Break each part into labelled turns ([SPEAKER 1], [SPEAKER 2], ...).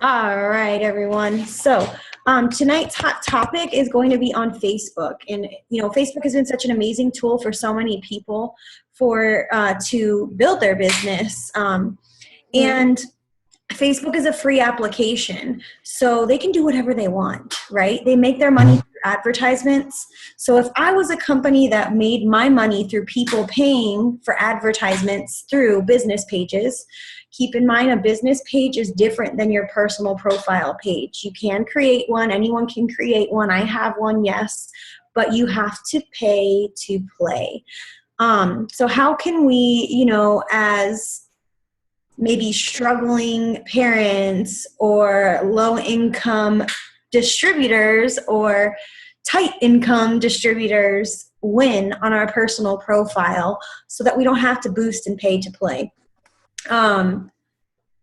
[SPEAKER 1] All right, everyone. So tonight's hot topic is going to be on Facebook, and Facebook has been such an amazing tool for so many people for to build their business. And Facebook is a free application, so they can do whatever they want, right? They make their money through advertisements. So if I was a company that made my money through people paying for advertisements through business pages, keep in mind a business page is different than your personal profile page. You can create one. Anyone can create one. I have one, yes, but you have to pay to play. So how can we, as maybe struggling parents or low income distributors or tight income distributors win on our personal profile so that we don't have to boost and pay to play?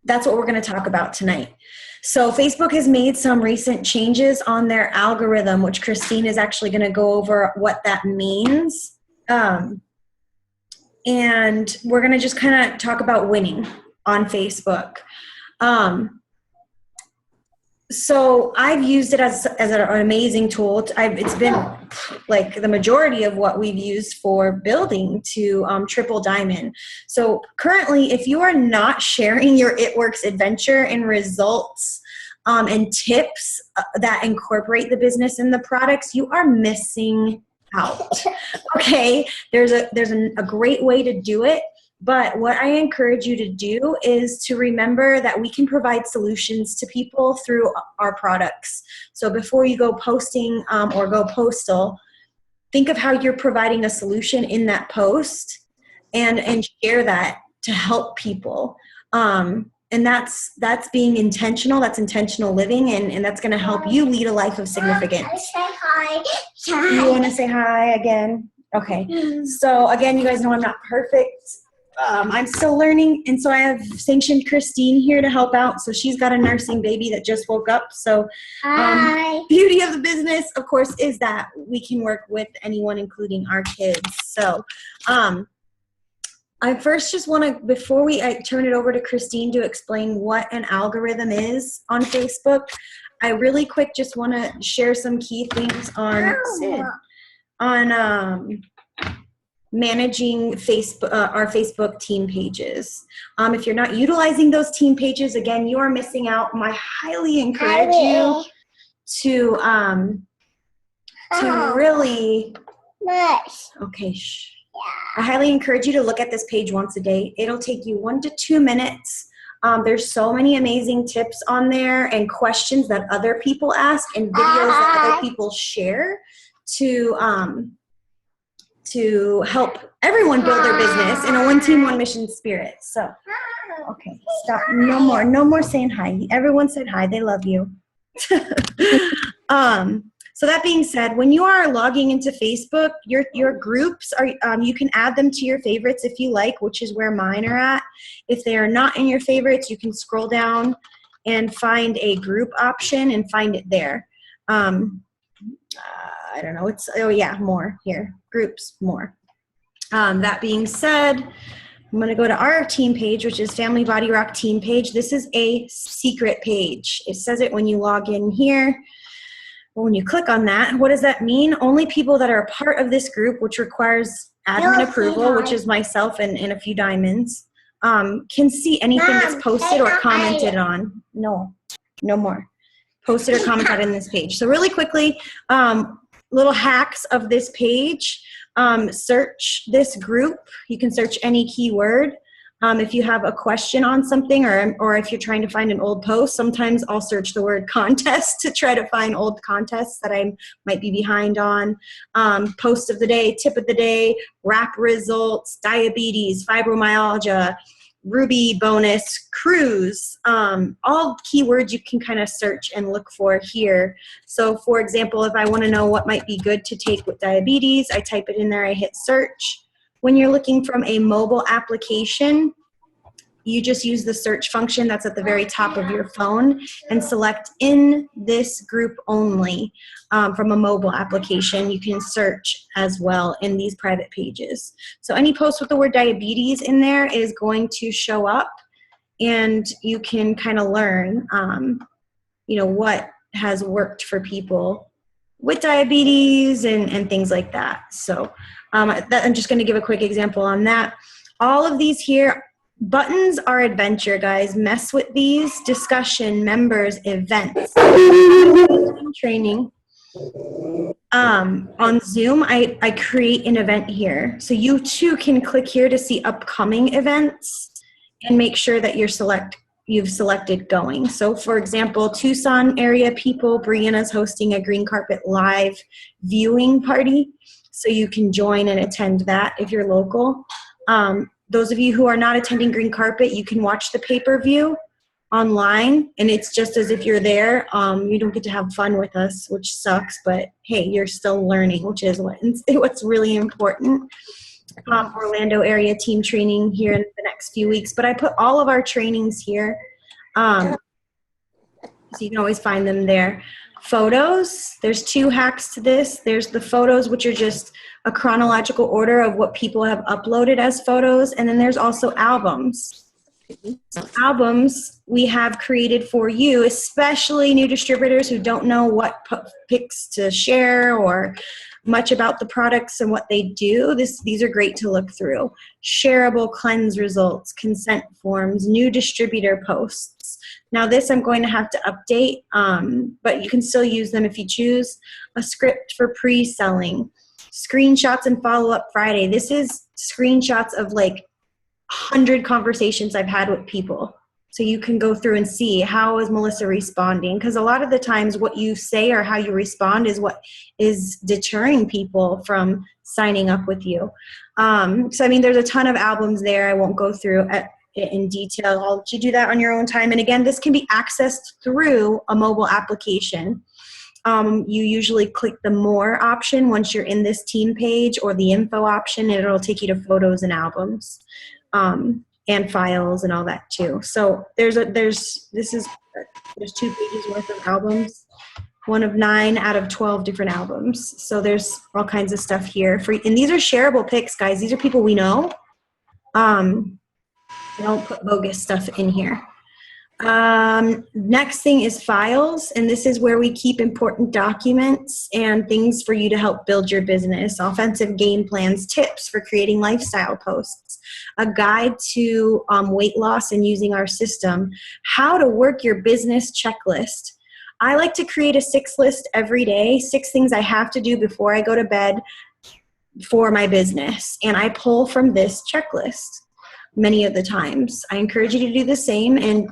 [SPEAKER 1] That's what we're going to talk about tonight. So Facebook has made some recent changes on their algorithm, which Christine is actually going to go over what that means. And we're going to just kind of talk about winning on Facebook. So I've used it as an amazing tool. It's been like the majority of what we've used for building to triple diamond. So currently, if you are not sharing your It Works adventure and results and tips that incorporate the business and the products, you are missing out. Okay, there's a great way to do it. But what I encourage you to do is to remember that we can provide solutions to people through our products. So before you go posting or go postal, think of how you're providing a solution in that post and share that to help people. And that's being intentional. That's intentional living, and that's going to help you lead a life of significance.
[SPEAKER 2] Say hi.
[SPEAKER 1] You want to say hi again? Okay. So again, you guys know I'm not perfect. I'm still learning, and so I have sanctioned Christine here to help out. So she's got a nursing baby that just woke up. So beauty of the business, of course, is that we can work with anyone, including our kids. So I first just want to, before I turn it over to Christine to explain what an algorithm is on Facebook, I really quick just want to share some key things on managing our Facebook team pages. If you're not utilizing those team pages, again, you are missing out. I highly encourage you to really, okay, I highly encourage you to look at this page once a day. It'll take you 1 to 2 minutes. There's so many amazing tips on there and questions that other people ask and videos that other people share to help everyone build their business in a one team, one mission spirit. So, okay, stop. No more saying hi. Everyone said hi. They love you. So that being said, when you are logging into Facebook, your groups are, you can add them to your favorites if you like, which is where mine are at. If they are not in your favorites, you can scroll down and find a group option and find it there. I don't know. More here. Groups, more. That being said, I'm going to go to our team page, which is Family Body Rock team page. This is a secret page. It says it when you log in here. When you click on that, what does that mean? Only people that are a part of this group, which requires admin approval, which is myself and a few diamonds, can see anything that's posted or commented on. No more. Posted or commented in this page. So really quickly, little hacks of this page. Search this group. You can search any keyword. If you have a question on something or if you're trying to find an old post, sometimes I'll search the word contest to try to find old contests that I might be behind on. Post of the day, tip of the day, rap results, diabetes, fibromyalgia, Ruby bonus, cruise, all keywords you can kind of search and look for here. So for example, if I want to know what might be good to take with diabetes, I type it in there, I hit search. When you're looking from a mobile application, you just use the search function that's at the very top of your phone and select in this group only from a mobile application. You can search as well in these private pages. So any post with the word diabetes in there is going to show up, and you can kind of learn, what has worked for people with diabetes and things like that. So I'm just going to give a quick example on that. All of these here, buttons are adventure, guys. Mess with these. Discussion, members, events. Training. On Zoom, I create an event here. So you too can click here to see upcoming events and make sure that you've selected going. So for example, Tucson area people, Brianna's hosting a green carpet live viewing party. So you can join and attend that if you're local. Those of you who are not attending green carpet, you can watch the pay-per-view online, and it's just as if you're there. You don't get to have fun with us, which sucks, but hey, you're still learning, which is what's really important. Orlando area team training here in the next few weeks, but I put all of our trainings here, so you can always find them there. Photos, there's 2 hacks to this. There's the photos, which are just a chronological order of what people have uploaded as photos, and then there's also albums. Albums we have created for you, especially new distributors who don't know what pics to share or much about the products and what they do. These are great to look through. Shareable cleanse results, consent forms, new distributor posts. Now this I'm going to have to update, but you can still use them if you choose. A script for pre-selling, screenshots and follow-up Friday. This is screenshots of like 100 conversations I've had with people. So you can go through and see, how is Melissa responding? Because a lot of the times what you say or how you respond is what is deterring people from signing up with you. So I mean, there's a ton of albums there. I won't go through it in detail. I'll let you do that on your own time. And again, this can be accessed through a mobile application. You usually click the more option once you're in this team page, or the info option, and it'll take you to photos and albums. And files and all that too. So there's 2 pages worth of albums, one of 9 out of 12 different albums. So there's all kinds of stuff here and these are shareable pics, guys. These are people we know. I don't put bogus stuff in here. Next thing is files, and this is where we keep important documents and things for you to help build your business. Offensive game plans, tips for creating lifestyle posts, a guide to weight loss and using our system, how to work your business checklist. I like to create a 6 list every day, 6 things I have to do before I go to bed for my business, and I pull from this checklist. Many of the times. I encourage you to do the same, and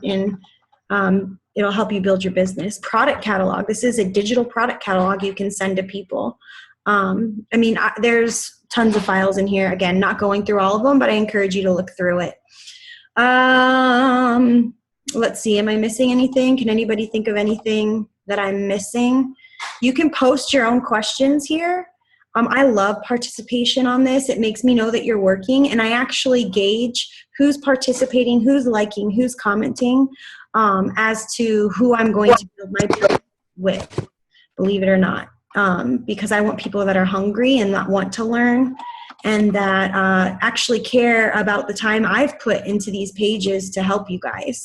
[SPEAKER 1] it'll help you build your business. Product catalog. This is a digital product catalog you can send to people. There's tons of files in here. Again, not going through all of them, but I encourage you to look through it. Let's see. Am I missing anything? Can anybody think of anything that I'm missing? You can post your own questions here. I love participation on this. It makes me know that you're working, and I actually gauge who's participating, who's liking, who's commenting, as to who I'm going to build my business with, believe it or not, because I want people that are hungry and that want to learn, and that actually care about the time I've put into these pages to help you guys.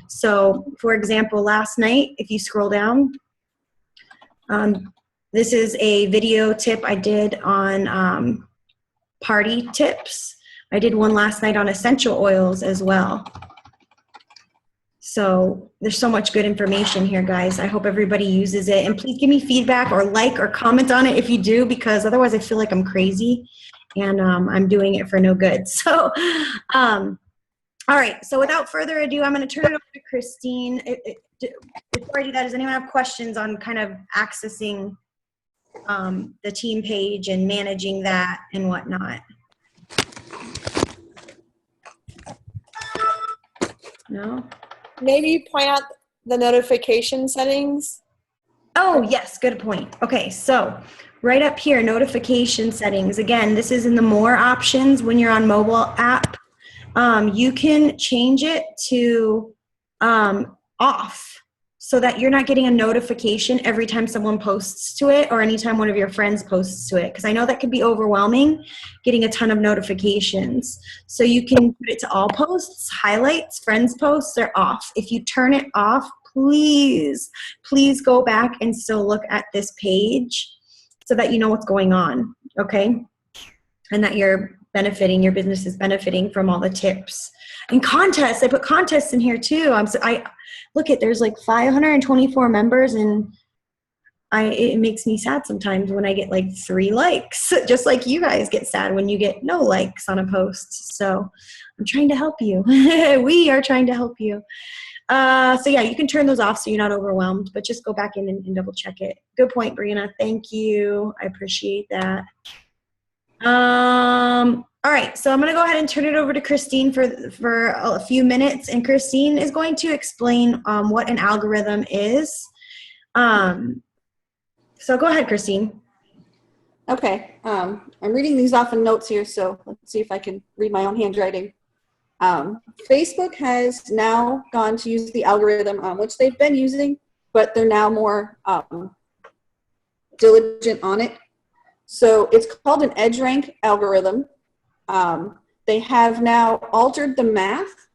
[SPEAKER 1] So, for example, last night, if you scroll down, this is a video tip I did on party tips. I did one last night on essential oils as well. So there's so much good information here, guys. I hope everybody uses it. And please give me feedback or like or comment on it if you do, because otherwise I feel like I'm crazy and I'm doing it for no good. So, all right. So without further ado, I'm going to turn it over to Christine. Before I do that, does anyone have questions on kind of accessing the team page and managing that and whatnot? No?
[SPEAKER 2] Maybe point out the notification settings.
[SPEAKER 1] Oh, yes, good point. Okay, so right up here, notification settings. Again, this is in the more options when you're on mobile app. You can change it to off. so that you're not getting a notification every time someone posts to it or anytime one of your friends posts to it. Because I know that could be overwhelming, getting a ton of notifications. So you can put it to all posts, highlights, friends posts, they're off. If you turn it off, please go back and still look at this page so that you know what's going on, okay? And that you're benefiting, your business is benefiting from all the tips. And contests, I put contests in here too. Look at, there's like 524 members, and it makes me sad sometimes when I get like 3 likes, just like you guys get sad when you get no likes on a post. So I'm trying to help you. We are trying to help you. So yeah, you can turn those off so you're not overwhelmed, but just go back in and double check it. Good point, Brianna. Thank you. I appreciate that. All right, so I'm going to go ahead and turn it over to Christine for a few minutes, and Christine is going to explain what an algorithm is. So go ahead, Christine.
[SPEAKER 3] Okay, I'm reading these off in notes here, so let's see if I can read my own handwriting. Facebook has now gone to use the algorithm, which they've been using, but they're now more diligent on it. So it's called an EdgeRank algorithm. They have now altered the math,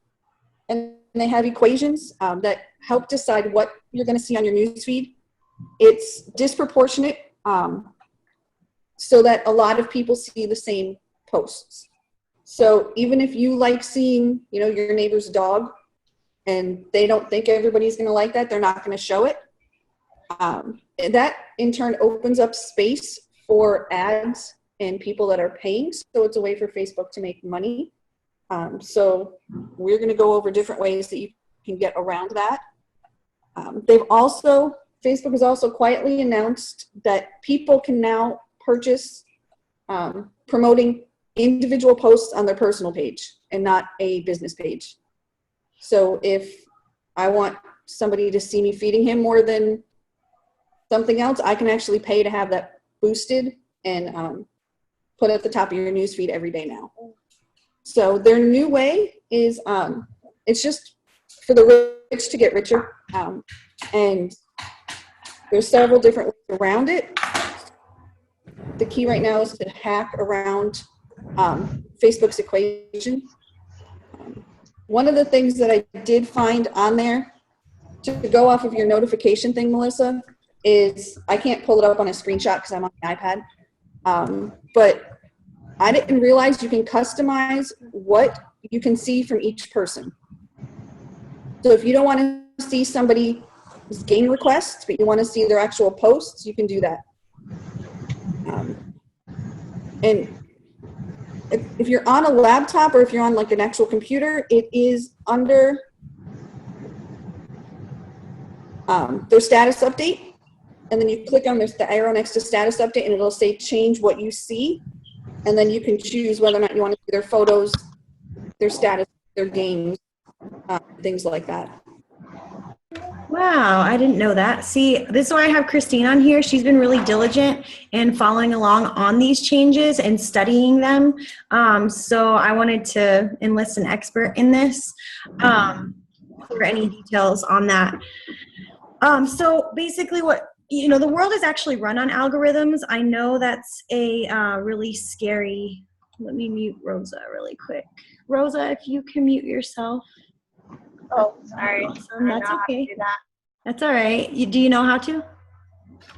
[SPEAKER 3] and they have equations that help decide what you're going to see on your newsfeed. It's disproportionate, so that a lot of people see the same posts. So even if you like seeing, your neighbor's dog, and they don't think everybody's going to like that, they're not going to show it. That in turn opens up space for ads and people that are paying. So it's a way for Facebook to make money. So we're going to go over different ways that you can get around that. Facebook has also quietly announced that people can now purchase promoting individual posts on their personal page and not a business page. So if I want somebody to see me feeding him more than something else, I can actually pay to have that boosted and put at the top of your newsfeed every day now. So their new way is it's just for the rich to get richer, and there's several different ways around it. The key right now is to hack around Facebook's equation. One of the things that I did find on there, to go off of your notification thing, Melissa, is I can't pull it up on a screenshot because I'm on the iPad, but I didn't realize you can customize what you can see from each person. So if you don't want to see somebody's game requests, but you want to see their actual posts, you can do that. And if you're on a laptop or if you're on like an actual computer, it is under their status update. And then you click on the arrow next to status update, and it'll say change what you see. And then you can choose whether or not you want to see their photos, their status, their games, things like that.
[SPEAKER 1] Wow, I didn't know that. See, this is why I have Christine on here. She's been really diligent in following along on these changes and studying them. So I wanted to enlist an expert in this for any details on that. So basically the world is actually run on algorithms. I know that's a really scary, let me mute Rosa really quick. Rosa, if you can mute yourself.
[SPEAKER 4] Oh, sorry.
[SPEAKER 1] Awesome. That's okay. That's all right. Do you know how to?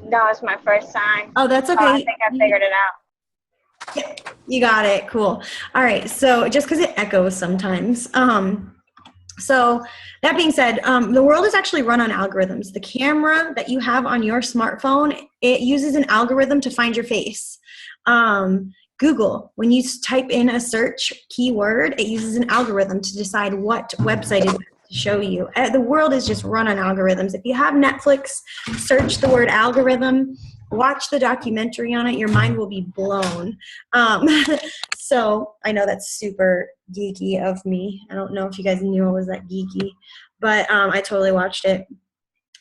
[SPEAKER 4] No, it's my first time.
[SPEAKER 1] Oh, that's okay.
[SPEAKER 4] I think I figured it out.
[SPEAKER 1] Yeah, you got it. Cool. All right. So just because it echoes sometimes. So that being said, the world is actually run on algorithms. The camera that you have on your smartphone, it uses an algorithm to find your face. Google, when you type in a search keyword, it uses an algorithm to decide what website is to show you. The world is just run on algorithms. If you have Netflix, search the word algorithm, watch the documentary on it, your mind will be blown. So I know that's super geeky of me. I don't know if you guys knew I was that geeky, but I totally watched it.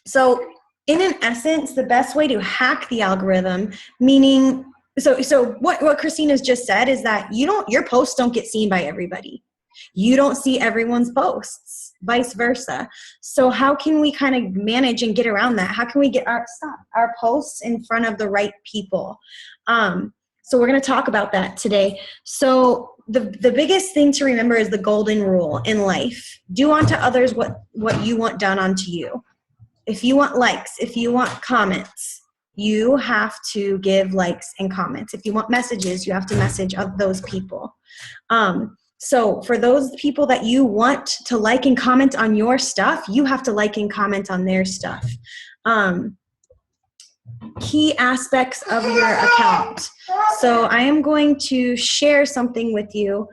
[SPEAKER 1] So in an essence, the best way to hack the algorithm, meaning, so what Christina's just said is that your posts don't get seen by everybody. You don't see everyone's posts. vice versa. So how can we kind of manage and get around that? How can we get our posts in front of the right people? So we're going to talk about that today. So the biggest thing to remember is the golden rule in life. Do unto others what you want done unto you. If you want likes, if you want comments, you have to give likes and comments. If you want messages, you have to message of those people. So for those people that you want to like and comment on your stuff, you have to like and comment on their stuff. Key aspects of your account. So I am going to share something with you.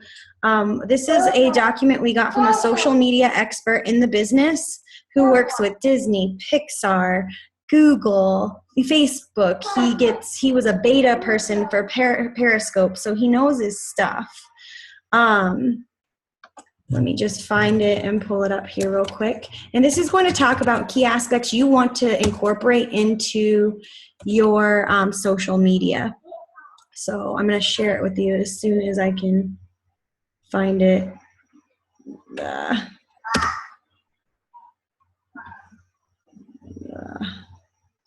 [SPEAKER 1] This is a document we got from a social media expert in the business who works with Disney, Pixar, Google, Facebook. He was a beta person for Periscope, so he knows his stuff. Let me just find it and pull it up here real quick. And this is going to talk about key aspects you want to incorporate into your social media. So I'm going to share it with you as soon as I can find it.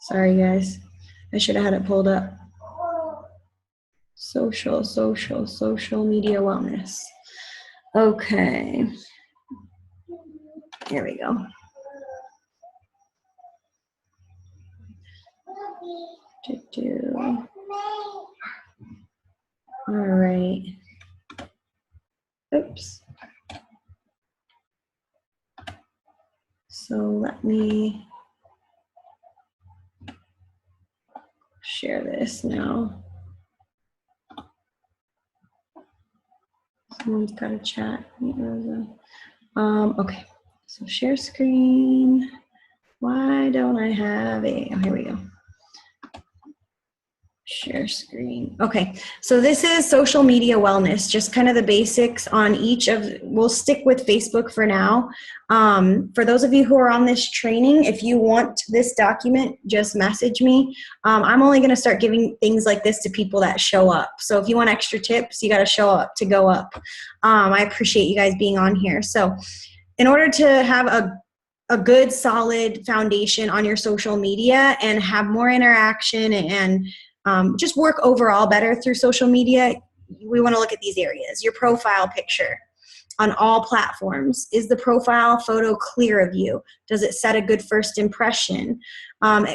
[SPEAKER 1] Sorry, guys. I should have had it pulled up. Social media wellness. Okay. Here we go. All right. Oops. So let me share this now. Someone's got a chat. Okay, so share screen. Why don't I have a, oh, here we go. Share screen. Okay, so this is social media wellness, just kind of the basics on each of, we'll stick with Facebook for now. For those of you who are on this training, if you want this document, just message me. I'm only going to start giving things like this to people that show up. So if you want extra tips, you got to show up to go up. I appreciate you guys being on here. So in order to have a good, solid foundation on your social media and have more interaction and just work overall better through social media, we want to look at these areas. Your profile picture on all platforms. Is the profile photo clear of you? Does it set a good first impression?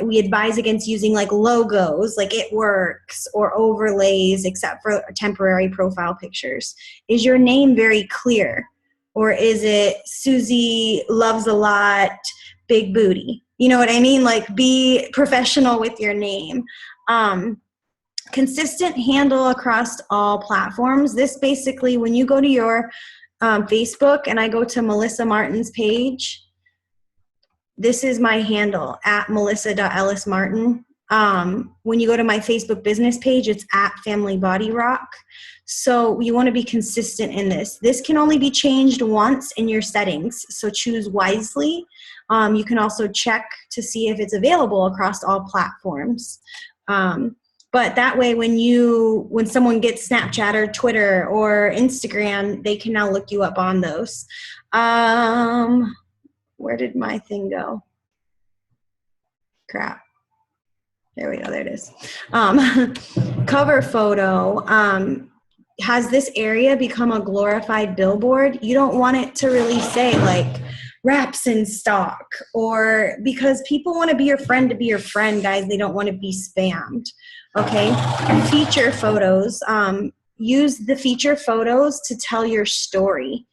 [SPEAKER 1] We advise against using like logos, like It Works, or overlays, except for temporary profile pictures. Is your name very clear? Or is it Susie loves a lot, big booty? You know what I mean? Like, be professional with your name. Consistent handle across all platforms. This basically, when you go to your Facebook and I go to Melissa Martin's page, this is my handle, at melissa.ellismartin. When you go to my Facebook business page, it's at Family Body Rock. So you want to be consistent in this. This can only be changed once in your settings, so choose wisely. You can also check to see if it's available across all platforms. But that way, when someone gets Snapchat or Twitter or Instagram, they can now look you up on those. Where did my thing go? Crap. There we go. There it is. Cover photo. Has this area become a glorified billboard? You don't want it to really say like wraps in stock, or because people want to be your friend to be your friend, guys. They don't want to be spammed. Okay. Feature photos. Use the feature photos to tell your story.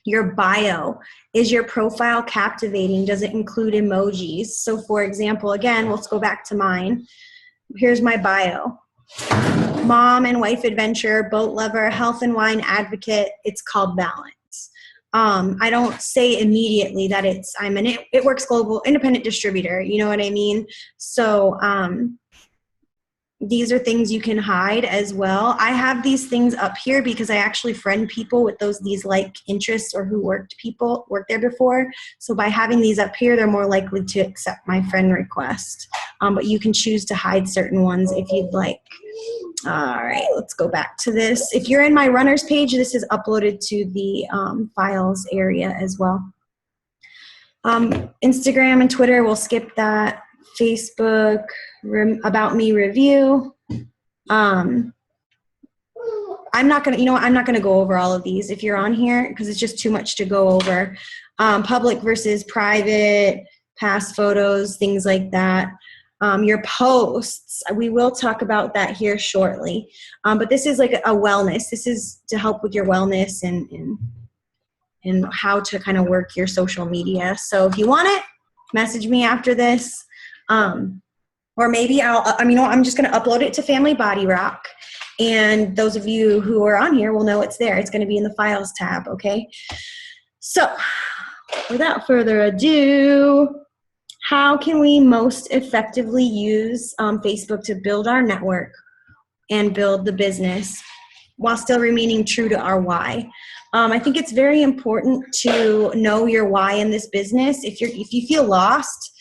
[SPEAKER 1] Your bio. Is your profile captivating? Does it include emojis? So for example, again, let's go back to mine. Here's my bio. Mom and wife adventure, boat lover, health and wine advocate. It's called balance. I don't say immediately that I'm an It Works Global independent distributor. You know what I mean? So these are things you can hide as well. I have these things up here because I actually friend people with these like interests or who worked there before. So by having these up here, they're more likely to accept my friend request. but you can choose to hide certain ones if you'd like. All right, let's go back to this. If you're in my runners page, this is uploaded to the files area as well. Instagram and Twitter, we'll skip that. Facebook, About Me review. I'm not gonna, I'm not gonna go over all of these if you're on here because it's just too much to go over. Public versus private, past photos, things like that. Your posts, we will talk about that here shortly. But this is like a wellness. This is to help with your wellness and how to kind of work your social media. So if you want it, message me after this. Or maybe I'm just going to upload it to Family Body Rock. And those of you who are on here will know it's there. It's going to be in the files tab, okay? So without further ado, how can we most effectively use Facebook to build our network and build the business while still remaining true to our why? I think it's very important to know your why in this business. If you feel lost,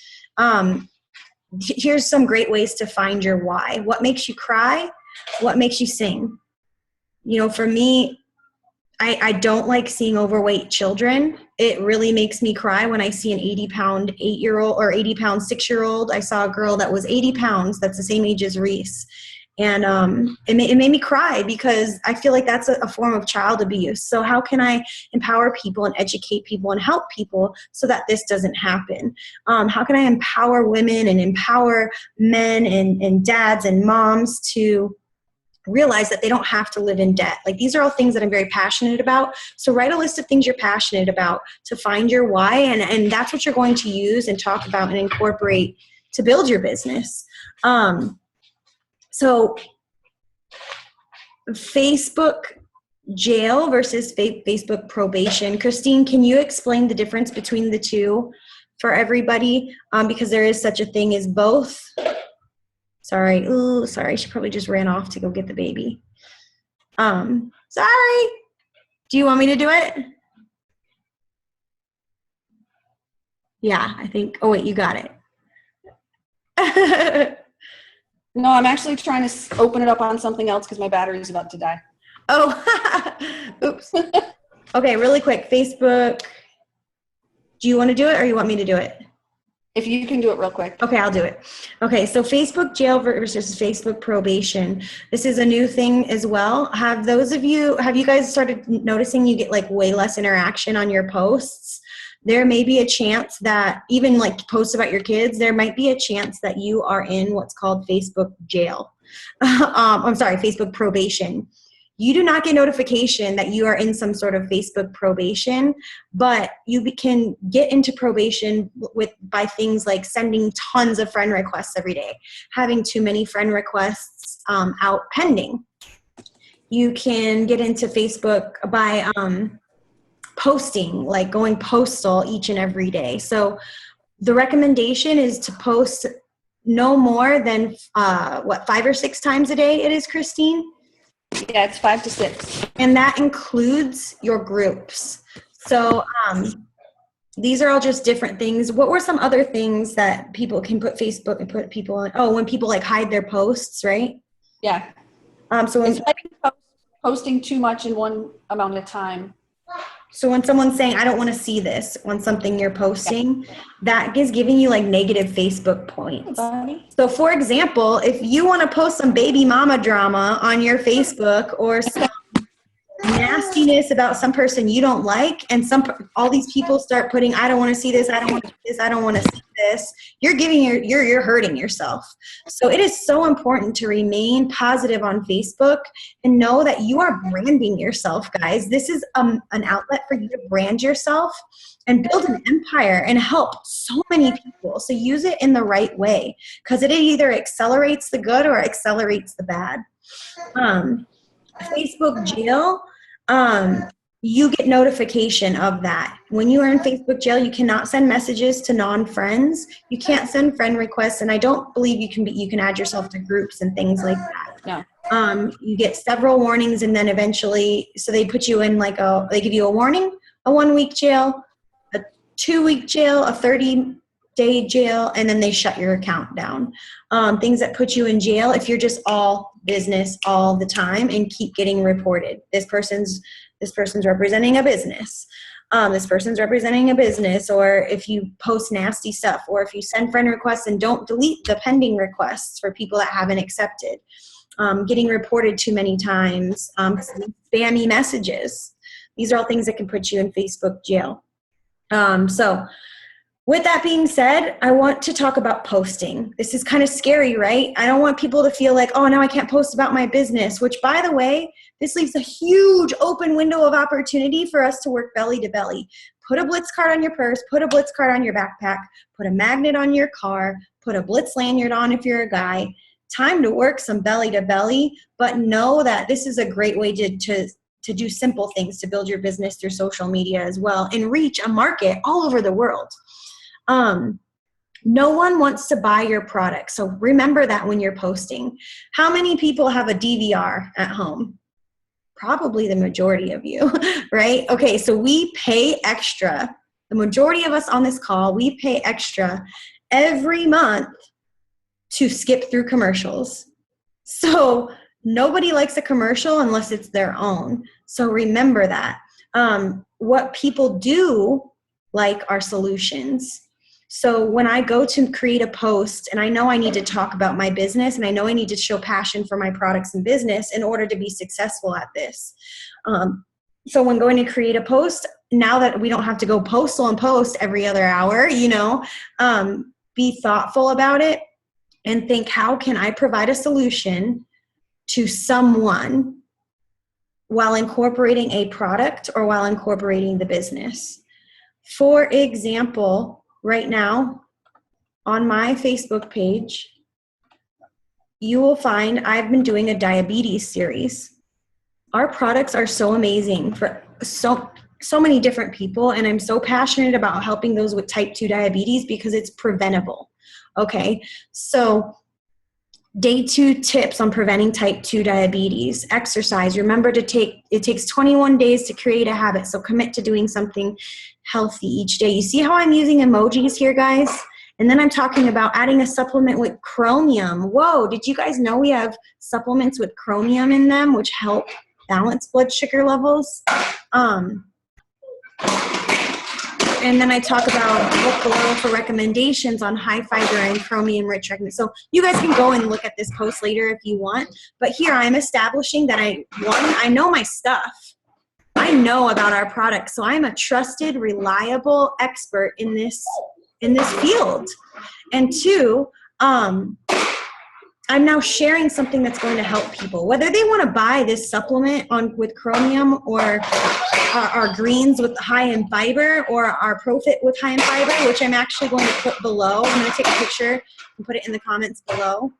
[SPEAKER 1] here's some great ways to find your why. What makes you cry? What makes you sing? For me, I don't like seeing overweight children. It really makes me cry when I see an 80-pound 8-year-old or 80-pound 6-year-old. I saw a girl that was 80 pounds that's the same age as Reese. And it made me cry because I feel like that's a form of child abuse. So how can I empower people and educate people and help people so that this doesn't happen? How can I empower women and empower men and dads and moms to realize that they don't have to live in debt? Like, these are all things that I'm very passionate about. So write a list of things you're passionate about to find your why, and that's what you're going to use and talk about and incorporate to build your business. So Facebook jail versus Facebook probation. Christine, can you explain the difference between the two for everybody? Because there is such a thing as both. Sorry. Ooh, sorry. She probably just ran off to go get the baby. Sorry. Do you want me to do it? Yeah, I think. Oh, wait, you got it.
[SPEAKER 3] No, I'm actually trying to open it up on something else because my battery is about to die.
[SPEAKER 1] Oh, oops. Okay, really quick. Facebook. Do you want to do it or you want me to do it?
[SPEAKER 3] If you can do it real quick.
[SPEAKER 1] Okay, I'll do it. Okay, so Facebook jail versus Facebook probation. This is a new thing as well. Have you guys started noticing you get like way less interaction on your posts? There may be a chance that even like posts about your kids, there might be a chance that you are in what's called Facebook jail. Facebook probation. You do not get notification that you are in some sort of Facebook probation, but you can get into probation by things like sending tons of friend requests every day, having too many friend requests out pending. You can get into Facebook by posting, like going postal each and every day. So the recommendation is to post no more than 5 or 6 times a day it is, Christine?
[SPEAKER 3] Yeah, it's 5 to 6.
[SPEAKER 1] And that includes your groups. So these are all just different things. What were some other things that people can put Facebook and put people on? Oh, when people like hide their posts, right?
[SPEAKER 3] Yeah.
[SPEAKER 1] So when,
[SPEAKER 3] It's like posting too much in one amount of time.
[SPEAKER 1] So when someone's saying, I don't want to see this on something you're posting, that is giving you like negative Facebook points. So for example, if you want to post some baby mama drama on your Facebook or some nastiness about some person you don't like, and all these people start putting, I don't want to see this, I don't want to see this, I don't want to see this, you're hurting yourself. So it is so important to remain positive on Facebook and know that you are branding yourself, guys. This is an outlet for you to brand yourself and build an empire and help so many people. So use it in the right way, because it either accelerates the good or accelerates the bad. Facebook jail, you get notification of that. When you are in Facebook jail, you cannot send messages to non-friends. You can't send friend requests, and I don't believe you can add yourself to groups and things like that.
[SPEAKER 3] No.
[SPEAKER 1] You get several warnings, and then eventually, so they put you in they give you a warning, a 1-week jail, a 2-week jail, a 30-day day jail, and then they shut your account down. Things that put you in jail if you're just all business all the time and keep getting reported. This person's representing a business. This person's representing a business, or if you post nasty stuff, or if you send friend requests and don't delete the pending requests for people that haven't accepted, getting reported too many times, spammy messages. These are all things that can put you in Facebook jail. So with that being said, I want to talk about posting. This is kind of scary, right? I don't want people to feel like, oh, now I can't post about my business, which, by the way, this leaves a huge open window of opportunity for us to work belly to belly. Put a Blitz card on your purse, put a Blitz card on your backpack, put a magnet on your car, put a Blitz lanyard on if you're a guy. Time to work some belly to belly, but know that this is a great way to do simple things to build your business through social media as well and reach a market all over the world. No one wants to buy your product. So remember that when you're posting. How many people have a DVR at home? Probably the majority of you, right? Okay, so we pay extra. The majority of us on this call, we pay extra every month to skip through commercials. So nobody likes a commercial unless it's their own. So remember that. What people do like are solutions. So when I go to create a post and I know I need to talk about my business and I know I need to show passion for my products and business in order to be successful at this. So when going to create a post, now that we don't have to go postal and post every other hour, be thoughtful about it and think, how can I provide a solution to someone while incorporating a product or while incorporating the business? For example, right now on my Facebook page, you will find I've been doing a diabetes series. Our products are so amazing for so many different people, and I'm so passionate about helping those with type 2 diabetes because it's preventable. Okay, so day 2 tips on preventing type 2 diabetes. Exercise. Remember it takes 21 days to create a habit, so commit to doing something healthy each day. You see how I'm using emojis here, guys? And then I'm talking about adding a supplement with chromium. Whoa, did you guys know we have supplements with chromium in them, which help balance blood sugar levels? And then I talk about look below for recommendations on high fiber and chromium rich recommend. So you guys can go and look at this post later if you want. But here I'm establishing that I know my stuff. I know about our products. So I'm a trusted, reliable expert in this field. And 2, I'm now sharing something that's going to help people, whether they want to buy this supplement with chromium or our greens with high in fiber or our Profit with high in fiber, which I'm actually going to put below. I'm going to take a picture and put it in the comments below.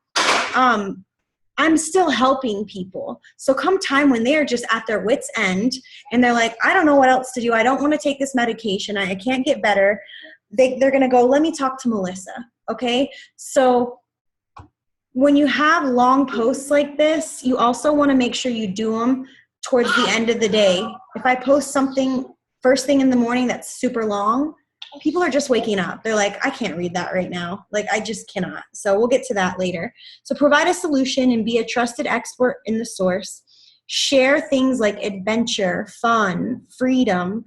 [SPEAKER 1] I'm still helping people. So come time when they are just at their wit's end and they're like, I don't know what else to do. I don't want to take this medication. I can't get better. They're going to go, let me talk to Melissa. Okay. So when you have long posts like this, you also want to make sure you do them towards the end of the day. If I post something first thing in the morning that's super long, people are just waking up. They're like, I can't read that right now. Like, I just cannot. So we'll get to that later. So provide a solution and be a trusted expert in the source. Share things like adventure, fun, freedom,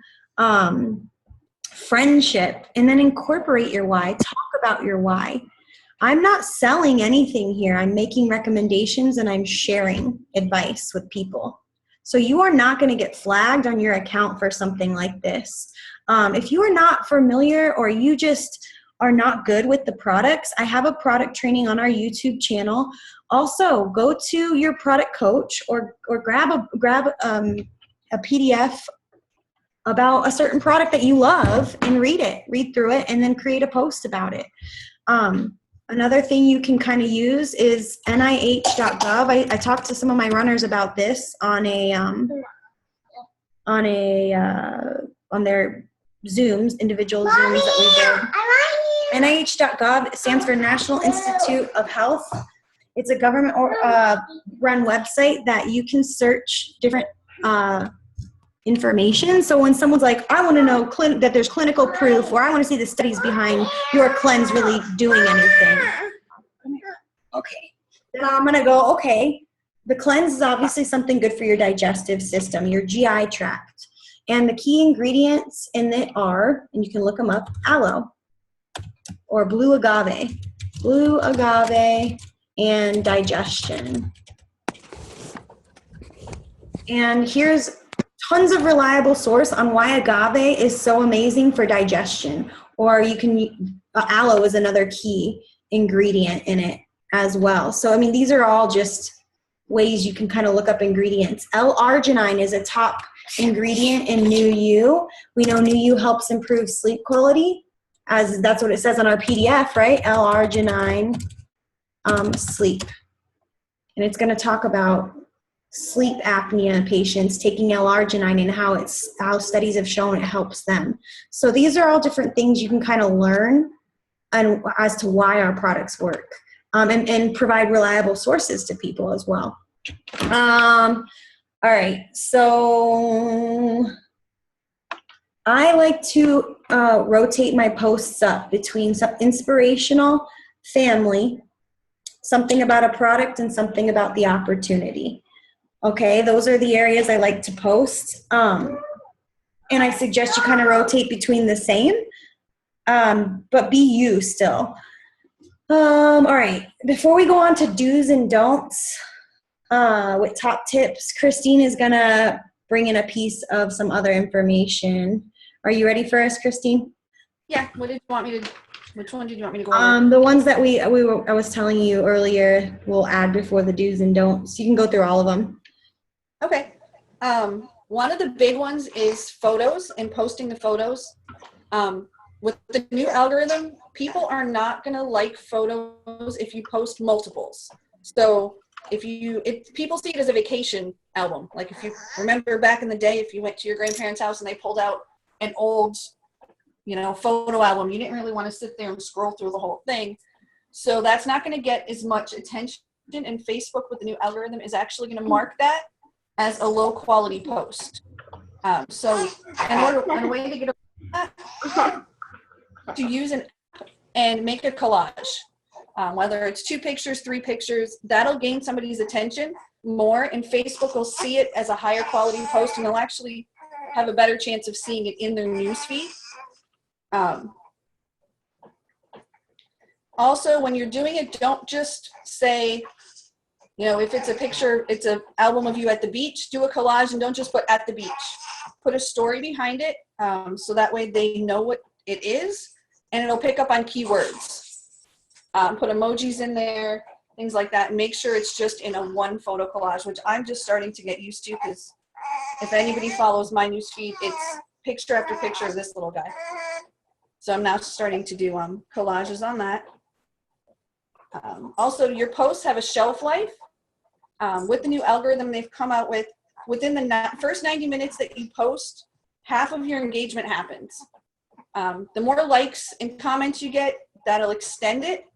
[SPEAKER 1] friendship, and then incorporate your why. Talk about your why. I'm not selling anything here. I'm making recommendations and I'm sharing advice with people. So you are not going to get flagged on your account for something like this. If you are not familiar or you just are not good with the products, I have a product training on our YouTube channel. Also, go to your product coach or grab a PDF about a certain product that you love and read through it, and then create a post about it. Another thing you can kind of use is nih.gov. I talked to some of my runners about this on their Zooms, individual Zooms that we did. nih.gov stands for National Institute of Health. It's a government run website that you can search different information. So when someone's like, I want to know that there's clinical proof, or I want to see the studies behind your cleanse really doing anything. Okay. Then I'm going to go, okay, the cleanse is obviously something good for your digestive system, your GI tract. And the key ingredients in it are, and you can look them up, aloe or blue agave and digestion. And here's tons of reliable source on why agave is so amazing for digestion. Or you can, aloe is another key ingredient in it as well. So, I mean, these are all just ways you can kind of look up ingredients. L-arginine is a top ingredient in New You. We know New You helps improve sleep quality, as that's what it says on our PDF, right? L-arginine, sleep. And it's going to talk about sleep apnea patients taking L-arginine and how studies have shown it helps them. So these are all different things you can kind of learn and as to why our products work, and provide reliable sources to people as well. All right, so I like to rotate my posts up between some inspirational, family, something about a product, and something about the opportunity. Okay, those are the areas I like to post. And I suggest you kind of rotate between the same, but be you still. All right, before we go on to do's and don'ts with top tips, Christine is gonna bring in a piece of some other information. Are you ready for us, Christine?
[SPEAKER 3] Yeah, which one did you want me to go over?
[SPEAKER 1] The ones that I was telling you earlier, we'll add before the do's and don'ts. You can go through all of them.
[SPEAKER 3] Okay. One of the big ones is photos and posting the photos. With the new algorithm, people are not going to like photos if you post multiples. So if people see it as a vacation album, like if you remember back in the day, if you went to your grandparents' house and they pulled out an old, photo album, you didn't really want to sit there and scroll through the whole thing. So that's not going to get as much attention, and Facebook with the new algorithm is actually going to mark that as a low quality post. So in a way to get around that, to use and make a collage, whether it's 2 pictures, 3 pictures, that'll gain somebody's attention more, and Facebook will see it as a higher quality post, and they'll actually have a better chance of seeing it in their newsfeed. Also, when you're doing it, don't just say, if it's a picture, it's an album of you at the beach, do a collage and don't just put at the beach. Put a story behind it, so that way they know what it is, and it'll pick up on keywords. Put emojis in there, things like that, and make sure it's just in a one photo collage, which I'm just starting to get used to, because if anybody follows my newsfeed, it's picture after picture of this little guy. So I'm now starting to do collages on that. Also, your posts have a shelf life. With the new algorithm they've come out with, within the first 90 minutes that you post, half of your engagement happens. The more likes and comments you get, that'll extend it.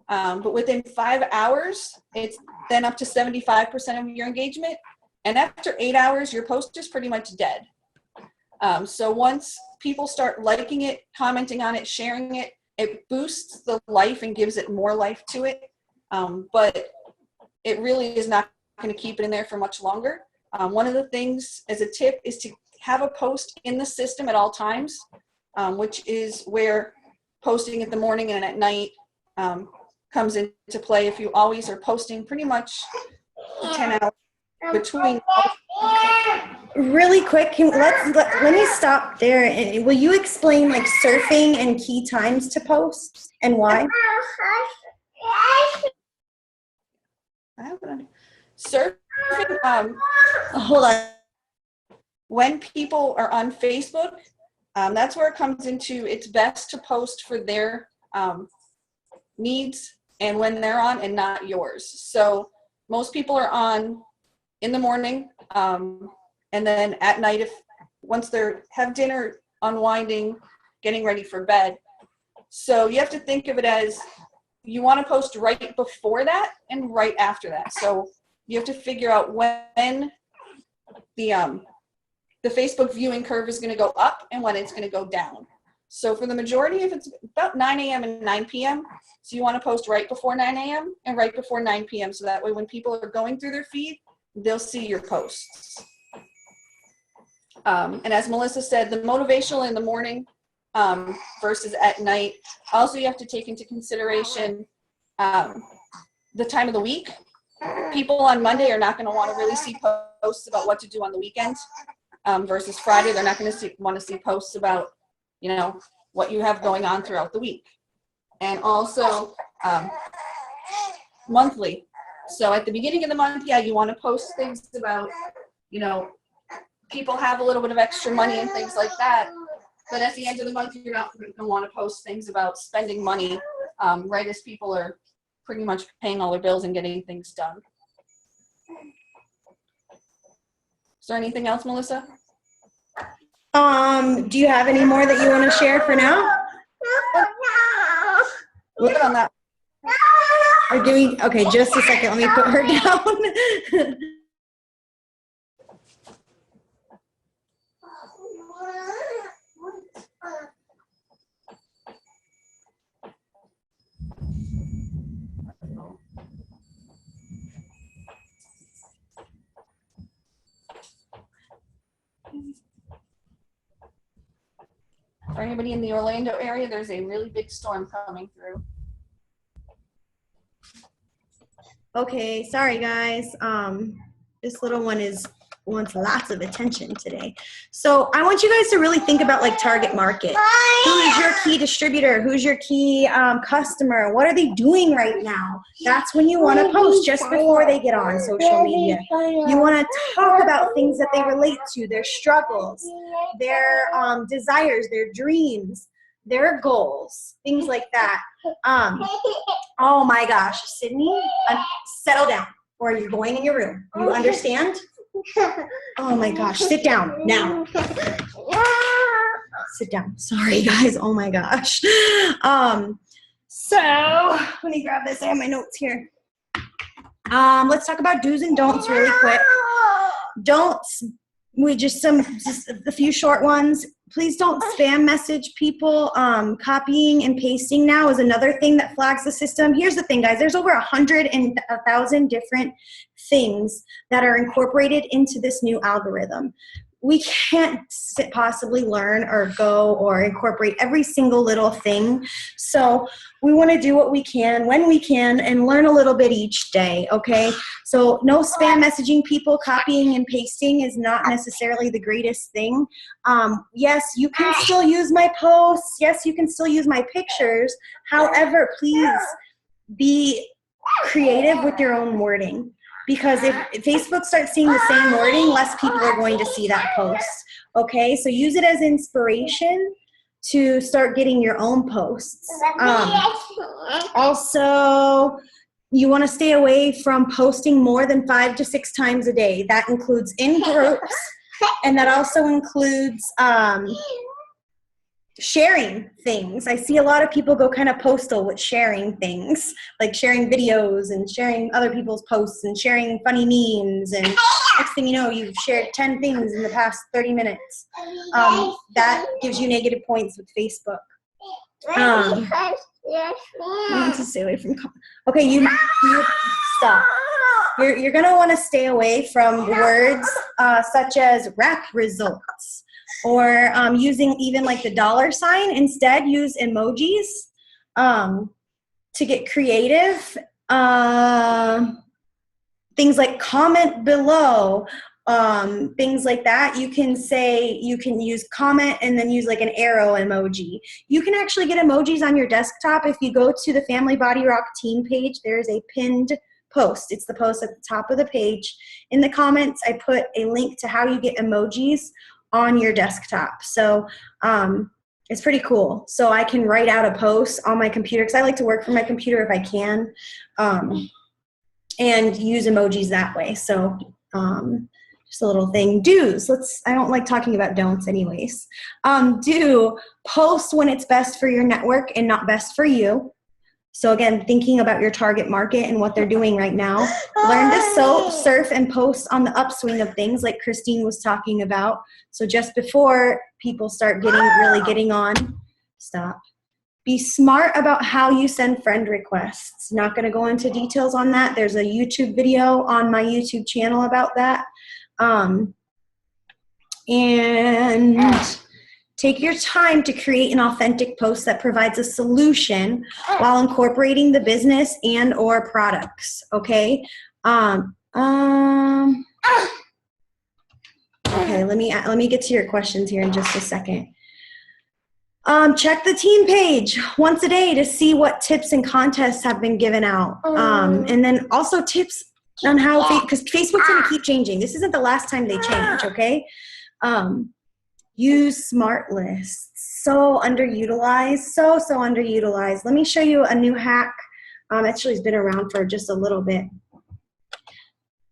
[SPEAKER 3] But within 5 hours, it's then up to 75% of your engagement. And after 8 hours, your post is pretty much dead. So once people start liking it, commenting on it, sharing it, it boosts the life and gives it more life to it. But it really is not going to keep it in there for much longer. One of the things as a tip is to have a post in the system at all times, which is where posting at the morning and at night comes into play. If you always are posting pretty much 10 hours between.
[SPEAKER 1] Really quick, let me stop there. And will you explain like surfing and key times to post and why?
[SPEAKER 3] Surfing,
[SPEAKER 1] Hold on.
[SPEAKER 3] when people are on Facebook, that's where it comes into, it's best to post for their needs and when they're on and not yours. So most people are on in the morning, and then at night, once they're have dinner, unwinding, getting ready for bed. So you have to think of it as you want to post right before that and right after that. So you have to figure out when the the Facebook viewing curve is going to go up and when it's going to go down. So for the majority, if it's about 9 a.m. and 9 p.m., so you want to post right before 9 a.m. and right before 9 p.m. So that way when people are going through their feed, they'll see your posts. And as Melissa said, the motivational in the morning versus at night. Also, you have to take into consideration the time of the week. People on Monday are not going to want to really see posts about what to do on the weekend versus Friday. They're not going to want to see posts about, you know, what you have going on throughout the week. And also monthly. So at the beginning of the month, yeah, you want to post things about, you know, people have a little bit of extra money and things like that. But at the end of the month, you're not going to want to post things about spending money right as people are pretty much paying all their bills and getting things done. Is there anything else, Melissa?
[SPEAKER 1] Do you have any more that you want to share for now?
[SPEAKER 3] We'll get on that.
[SPEAKER 1] Or do we? Okay, just a second. Let me put her down.
[SPEAKER 3] For anybody in the Orlando area, there's a really big storm coming through.
[SPEAKER 1] Okay, sorry guys. This little one wants lots of attention today. So I want you guys to really think about like target market. Who is your key distributor? Who's your key customer? What are they doing right now? That's when you want to post just before they get on social media. You want to talk about things that they relate to, their struggles, their desires, their dreams, their goals, things like that. Oh my gosh, Sydney, settle down or you're going in your room. You understand? Oh my gosh, sit down now. Sit down. Sorry guys, oh my gosh. So let me grab this. I have my notes here. Let's talk about do's and don'ts really quick. Don'ts, just a few short ones. Please don't spam message people. Copying and pasting now is another thing that flags the system. Here's the thing, guys. There's over 100 and 1,000 different things that are incorporated into this new algorithm. We can't possibly learn or go or incorporate every single little thing. So we want to do what we can when we can and learn a little bit each day, okay? So no spam messaging people. Copying and pasting is not necessarily the greatest thing. Yes, you can still use my posts. Yes, you can still use my pictures. However, please be creative with your own wording. Because if Facebook starts seeing the same wording, less people are going to see that post. Okay, so use it as inspiration to start getting your own posts. Also, you want to stay away from posting more than 5 to 6 times a day. That includes in groups, and that also includes sharing things. I see a lot of people go kind of postal with sharing things, like sharing videos and sharing other people's posts and sharing funny memes, and next thing you know, you've shared 10 things in the past 30 minutes. That gives you negative points with Facebook. You want to stay away from okay, you stop. You're going to want to stay away from words such as rap results, or using even like the $sign. Instead, use emojis to get creative. Things like comment below, things like that. You can use comment and then use like an arrow emoji. You can actually get emojis on your desktop. If you go to the Family Body Rock team page, there's a pinned post. It's the post at the top of the page. In the comments, I put a link to how you get emojis on your desktop. So it's pretty cool. So I can write out a post on my computer, because I like to work from my computer if I can, and use emojis that way. So just a little thing. Do's. I don't like talking about don'ts anyways. Do post when it's best for your network and not best for you. So again, thinking about your target market and what they're doing right now. Learn to surf and post on the upswing of things like Christine was talking about. So just before people start really getting on, stop. Be smart about how you send friend requests. Not going to go into details on that. There's a YouTube video on my YouTube channel about that. And take your time to create an authentic post that provides a solution while incorporating the business and or products. Okay. Okay. Let me get to your questions here in just a second. Check the team page once a day to see what tips and contests have been given out. And then also tips on how, because Facebook's going to keep changing. This isn't the last time they change. Okay. Use smart lists. So underutilized, so underutilized. Let me show you a new hack. Actually, it's been around for just a little bit.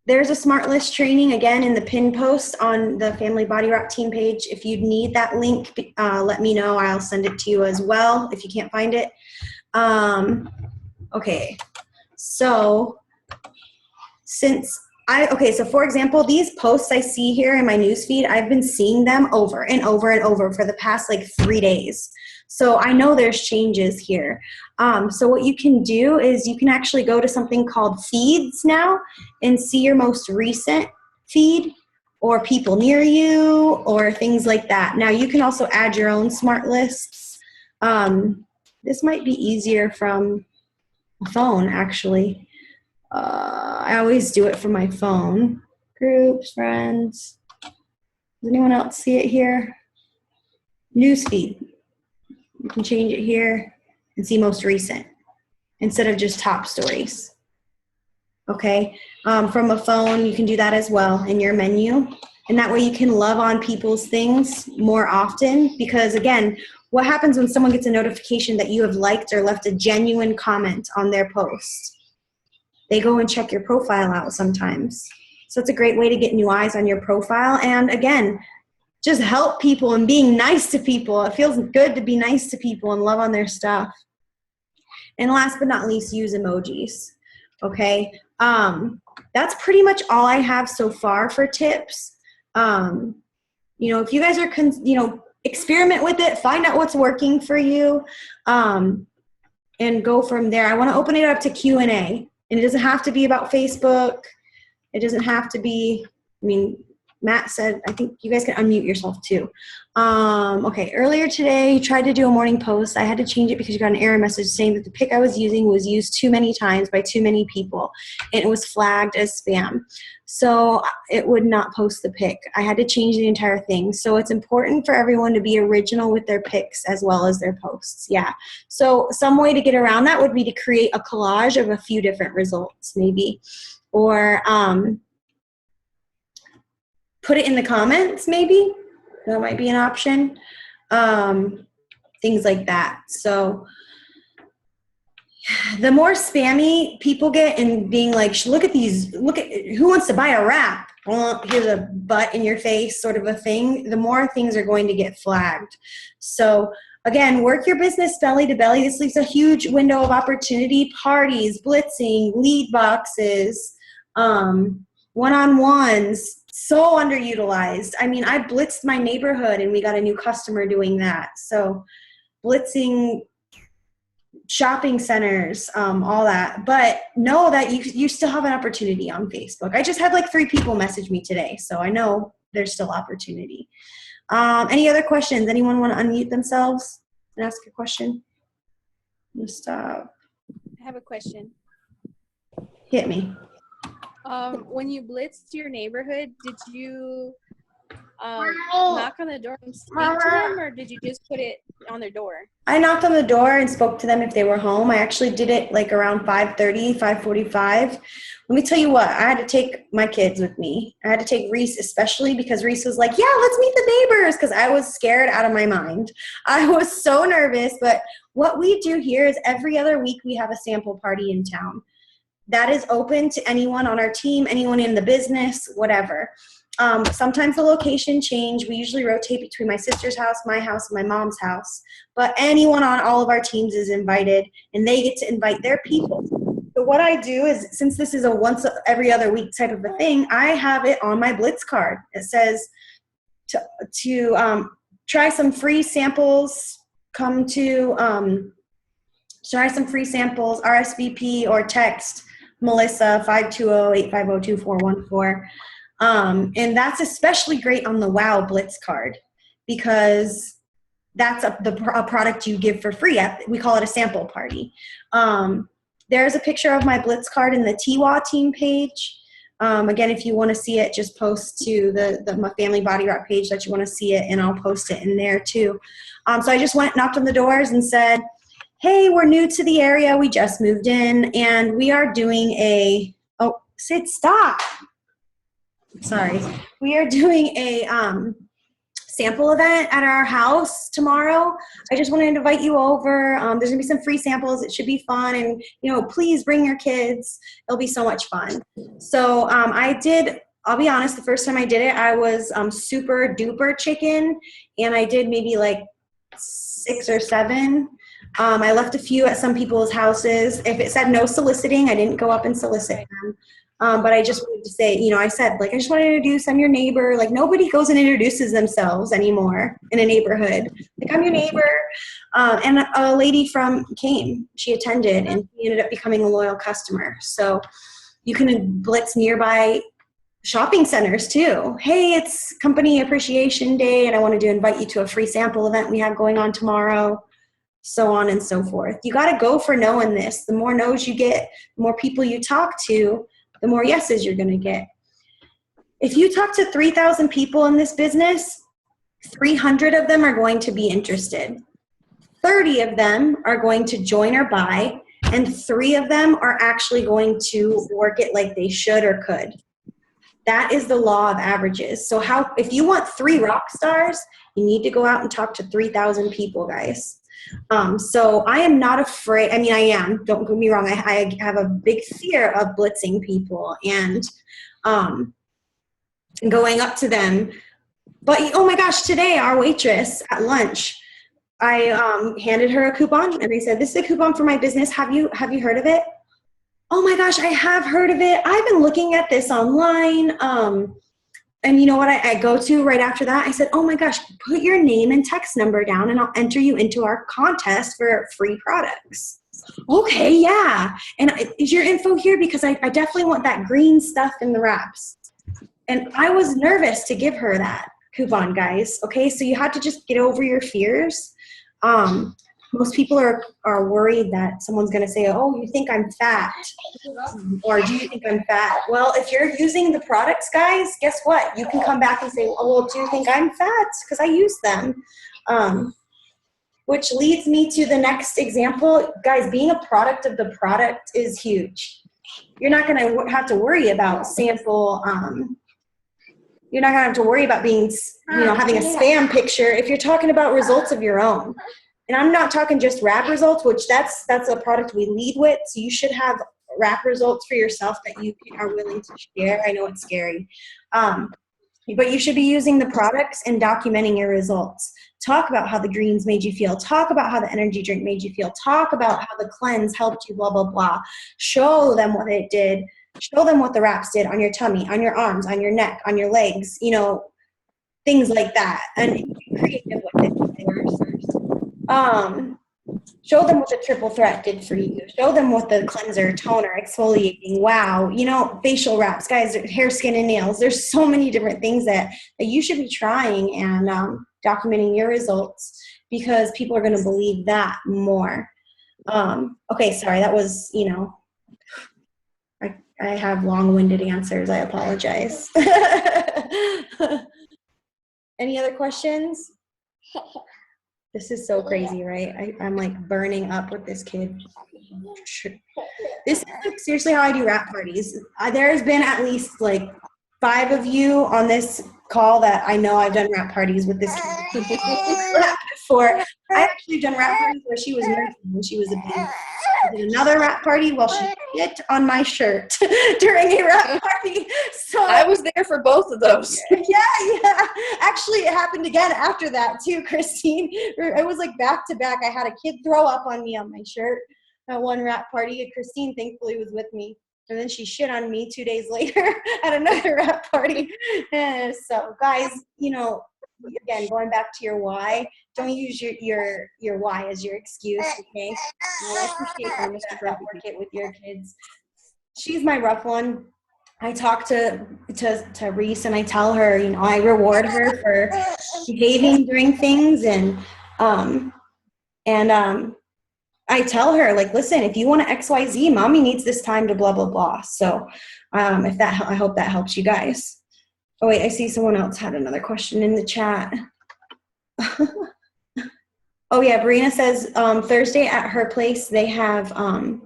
[SPEAKER 1] There's a smart list training again in the pin post on the Family Body Rock team page. If you need that link, let me know. I'll send it to you as well if you can't find it. Okay, so so for example, these posts I see here in my newsfeed, I've been seeing them over and over and over for the past like 3 days. So I know there's changes here. So what you can do is you can actually go to something called feeds now and see your most recent feed or people near you or things like that. Now you can also add your own smart lists. This might be easier from a phone actually. I always do it from my phone. Groups, friends. Does anyone else see it here? Newsfeed. You can change it here and see most recent instead of just top stories. Okay. From a phone, you can do that as well in your menu. And that way you can love on people's things more often because, again, what happens when someone gets a notification that you have liked or left a genuine comment on their post? They go and check your profile out sometimes. So it's a great way to get new eyes on your profile. And again, just help people and being nice to people. It feels good to be nice to people and love on their stuff. And last but not least, use emojis. Okay. That's pretty much all I have so far for tips. If you guys are, experiment with it, find out what's working for you, and go from there. I want to open it up to Q&A. And it doesn't have to be about Facebook. It doesn't have to be, Matt said, I think you guys can unmute yourself too. Okay, earlier today, you tried to do a morning post. I had to change it because you got an error message saying that the pic I was using was used too many times by too many people. And it was flagged as spam. So it would not post the pic. I had to change the entire thing. So it's important for everyone to be original with their pics as well as their posts. Yeah. So some way to get around that would be to create a collage of a few different results maybe. Or put it in the comments maybe. That might be an option. Things like that. So the more spammy people get and being like, look at who wants to buy a wrap? Well, here's a butt in your face sort of a thing. The more things are going to get flagged. So again, work your business belly to belly. This leaves a huge window of opportunity. Parties, blitzing, lead boxes, one-on-ones, so underutilized. I blitzed my neighborhood and we got a new customer doing that. So blitzing shopping centers, all that. But know that you still have an opportunity on Facebook. I just had like 3 people message me today, so I know there's still opportunity. Any other questions? Anyone want to unmute themselves and ask a question? Stop.
[SPEAKER 5] I have a question.
[SPEAKER 1] Hit me.
[SPEAKER 5] When you blitzed your neighborhood, did you knock on the door and speak to them, or did you just put it on their door?
[SPEAKER 1] I knocked on the door and spoke to them if they were home. I actually did it like around 5:30, 5:45. Let me tell you what, I had to take my kids with me. I had to take Reese especially because Reese was like, yeah, let's meet the neighbors, because I was scared out of my mind. I was so nervous, but what we do here is every other week we have a sample party in town. That is open to anyone on our team, anyone in the business, whatever. Sometimes the location change. We usually rotate between my sister's house, my house, and my mom's house. But anyone on all of our teams is invited, and they get to invite their people. So what I do is, since this is a once every other week type of a thing, I have it on my Blitz card. It says to try some free samples, come to try some free samples, RSVP or text Melissa 520-850-2414. And that's especially great on the WOW Blitz card because that's a product you give for free. We call it a sample party. There's a picture of my Blitz card in the TWA team page. Again, if you want to see it, just post to the Family Body Rock page that you want to see it, and I'll post it in there too. So I just knocked on the doors and said, hey, we're new to the area. We just moved in, and we are doing Sid, stop. Sorry. We are doing a sample event at our house tomorrow. I just wanted to invite you over. There's gonna be some free samples. It should be fun, and please bring your kids. It'll be so much fun. So I'll be honest, the first time I did it, I was super duper chicken, and I did maybe like 6 or 7. I left a few at some people's houses. If it said no soliciting, I didn't go up and solicit them. But I just wanted to say, I said, I just want to introduce, I'm your neighbor. Nobody goes and introduces themselves anymore in a neighborhood. I'm your neighbor. And a lady came. She attended, and she ended up becoming a loyal customer. So you can Blitz nearby shopping centers too. Hey, it's Company Appreciation Day, and I wanted to invite you to a free sample event we have going on tomorrow. So on and so forth. You got to go for no in this. The more no's you get, the more people you talk to, the more yeses you're going to get. If you talk to 3,000 people in this business, 300 of them are going to be interested. 30 of them are going to join or buy, and 3 of them are actually going to work it like they should or could. That is the law of averages. So if you want 3 rock stars, you need to go out and talk to 3,000 people, guys. So I am not afraid. I am, don't get me wrong. I have a big fear of blitzing people and going up to them. But oh my gosh, today our waitress at lunch, I handed her a coupon and I said, this is a coupon for my business. Have you heard of it? Oh my gosh, I have heard of it. I've been looking at this online. And you know what I go to right after that? I said, oh my gosh, put your name and text number down and I'll enter you into our contest for free products. Okay, yeah. And is your info here? Because I definitely want that green stuff in the wraps. And I was nervous to give her that coupon, guys. Okay, so you had to just get over your fears. Most people are worried that someone's going to say, oh, you think I'm fat? Or do you think I'm fat? Well, if you're using the products, guys, guess what? You can come back and say, oh, well, do you think I'm fat? Because I use them. Which leads me to the next example. Guys, being a product of the product is huge. You're not going to have to worry about sample. You're not going to have to worry about being, having a spam picture if you're talking about results of your own. And I'm not talking just RAP results, which that's a product we lead with. So you should have RAP results for yourself that you are willing to share. I know it's scary. But you should be using the products and documenting your results. Talk about how the greens made you feel. Talk about how the energy drink made you feel. Talk about how the cleanse helped you, blah, blah, blah. Show them what it did. Show them what the wraps did on your tummy, on your arms, on your neck, on your legs, things like that. And be creative with it. Show them what the triple threat did for you. Show them what the cleanser, toner, exfoliating, wow, facial wraps, guys, hair, skin, and nails. There's so many different things that you should be trying and documenting your results because people are going to believe that more. Okay, sorry, that was, I have long-winded answers. I apologize. Any other questions? This is so crazy, right? I'm burning up with this kid. This is seriously how I do rap parties. There's been at least 5 of you on this call that I know I've done rap parties with this kid before. I actually done rap parties where she was nursing when she was a baby. did another wrap party while she shit on my shirt during a wrap party. So
[SPEAKER 3] I was there for both of those.
[SPEAKER 1] yeah. Actually, it happened again after that too, Christine. It was like back to back. I had a kid throw up on me on my shirt at one wrap party, and Christine thankfully was with me. And then she shit on me 2 days later at another wrap party. So guys, you know, again, going back to your why, don't use your why as your excuse, okay? I appreciate that, Mr. Brett, work it with your kids. She's my rough one. I talk to Reese and I tell her, you know, I reward her for behaving during things, and I tell her, like, listen, if you want to XYZ, mommy needs this time to blah, blah, blah. So I hope that helps you guys. Oh, wait, I see someone else had another question in the chat. Oh, yeah, Brina says Thursday at her place, they have a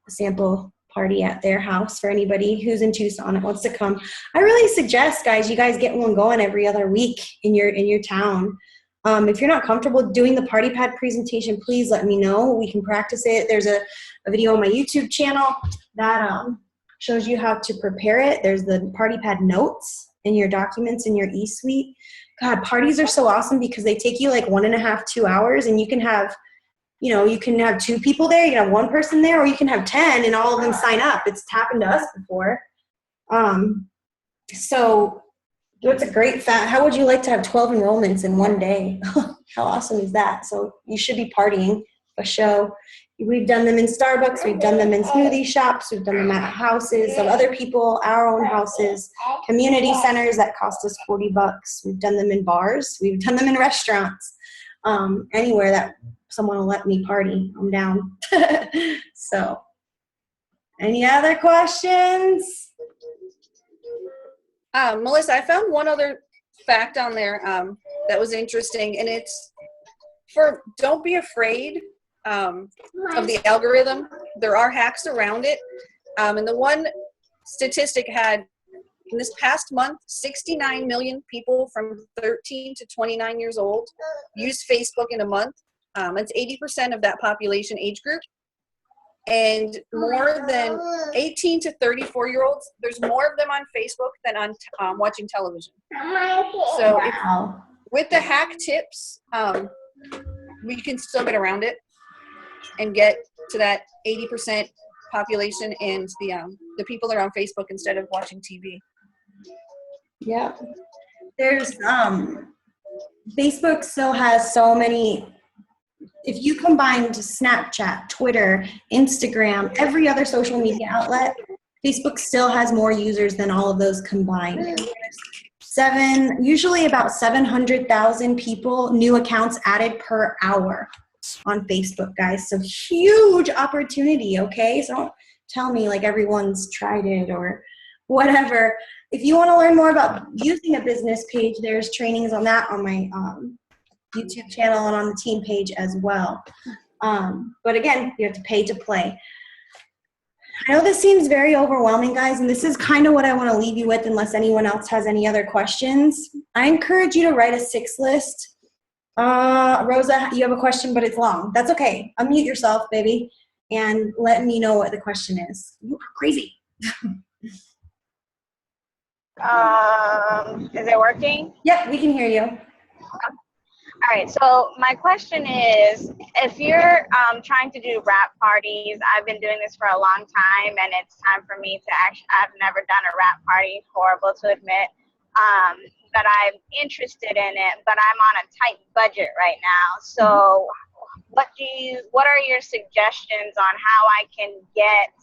[SPEAKER 1] sample party at their house for anybody who's in Tucson that wants to come. I really suggest, guys, you guys get one going every other week in your town. If you're not comfortable doing the party pad presentation, please let me know. We can practice it. There's a video on my YouTube channel that shows you how to prepare it. There's the party pad notes in your documents in your eSuite. God, parties are so awesome because they take you like 1.5, 2 hours, and you can have, you know, you can have 2 people there, you can have 1 person there, or you can have 10 and all of them sign up. It's happened to us before. So it's a great fact. How would you like to have 12 enrollments in one day? How awesome is that? So you should be partying a show. We've done them in Starbucks. We've done them in smoothie shops. We've done them at houses of other people, our own houses, community centers that cost us $40. We've done them in bars. We've done them in restaurants. Anywhere that someone will let me party, I'm down. So, any other questions?
[SPEAKER 3] Melissa, I found one other fact on there that was interesting, and it's for don't be afraid of the algorithm. There are hacks around it. And the one statistic had, in this past month, 69 million people from 13 to 29 years old used Facebook in a month. It's 80% of that population age group. And more than 18 to 34-year-olds, there's more of them on Facebook than on watching television. So
[SPEAKER 1] Wow.
[SPEAKER 3] with the hack tips, we can still get around it and get to that 80% population and the people that are on Facebook instead of watching TV.
[SPEAKER 1] Yeah. There's Facebook still has so many. If you combined Snapchat, Twitter, Instagram, every other social media outlet, Facebook still has more users than all of those combined. Usually about 700,000 people, new accounts added per hour on Facebook, guys. So huge opportunity, okay? So don't tell me like everyone's tried it or whatever. If you want to learn more about using a business page, there's trainings on that on my YouTube channel and on the team page as well. But again, you have to pay to play. I know this seems very overwhelming, guys, and this is kind of what I want to leave you with unless anyone else has any other questions. I encourage you to write a 6 list. Rosa, you have a question, but it's long. That's okay. Unmute yourself, baby, and let me know what the question is. You are crazy.
[SPEAKER 4] Is it working?
[SPEAKER 1] Yep, we can hear you.
[SPEAKER 4] All right, so my question is, if you're trying to do wrap parties, I've been doing this for a long time, and it's time for me to I've never done a wrap party, horrible to admit, but I'm interested in it, but I'm on a tight budget right now. So what are your suggestions on how I can get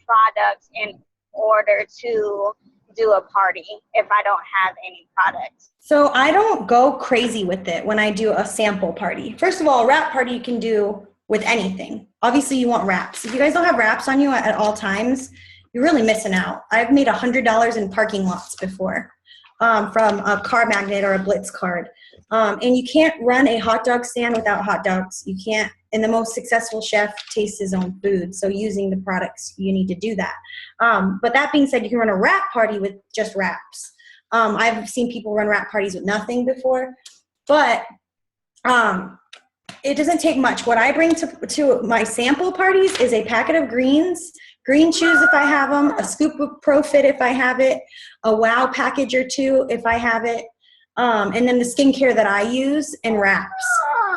[SPEAKER 4] products in order to do a party if I don't have any products?
[SPEAKER 1] So I don't go crazy with it when I do a sample party. First of all, a wrap party you can do with anything. Obviously you want wraps. If you guys don't have wraps on you at all times, you're really missing out. I've made $100 in parking lots before from a car magnet or a Blitz card. And you can't run a hot dog stand without hot dogs. You can't, and the most successful chef tastes his own food. So using the products, you need to do that. But that being said, you can run a wrap party with just wraps. I've seen people run wrap parties with nothing before. But it doesn't take much. What I bring to my sample parties is a packet of greens, green chews if I have them, a scoop of ProFit if I have it, a Wow package or two if I have it, and then the skincare that I use and wraps.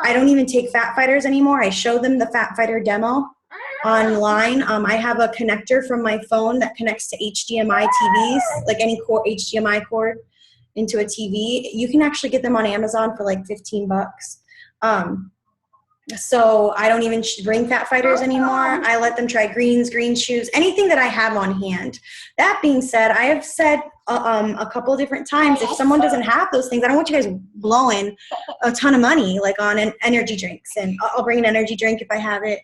[SPEAKER 1] I don't even take Fat Fighters anymore. I show them the Fat Fighter demo online. I have a connector from my phone that connects to HDMI TVs, like any HDMI cord into a TV. You can actually get them on Amazon for like $15. So I don't even bring Fat Fighters anymore. I let them try greens, green shoes, anything that I have on hand. That being said, I have said a couple of different times, if someone doesn't have those things, I don't want you guys blowing a ton of money like on energy drinks. And I'll bring an energy drink if I have it.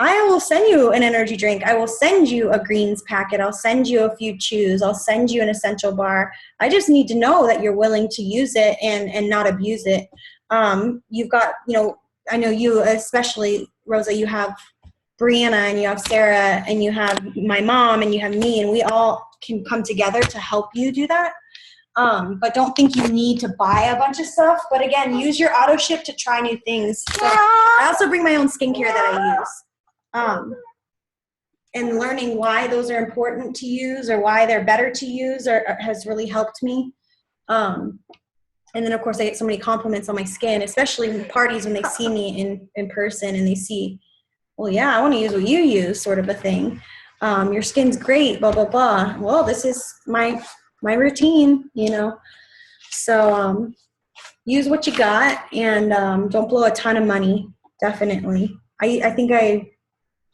[SPEAKER 1] I will send you an energy drink. I will send you a greens packet. I'll send you a few chews. I'll send you an essential bar. I just need to know that you're willing to use it and not abuse it. You've got, I know you, especially Rosa, you have Brianna and you have Sarah and you have my mom and you have me, and we all can come together to help you do that. But don't think you need to buy a bunch of stuff. But again, use your auto ship to try new things. So I also bring my own skincare that I use. And learning why those are important to use or why they're better to use has really helped me. And then, of course, I get so many compliments on my skin, especially in parties when they see me in person and they see, well, yeah, I want to use what you use, sort of a thing. Your skin's great, blah, blah, blah. Well, this is my routine, So use what you got and don't blow a ton of money, definitely. I think I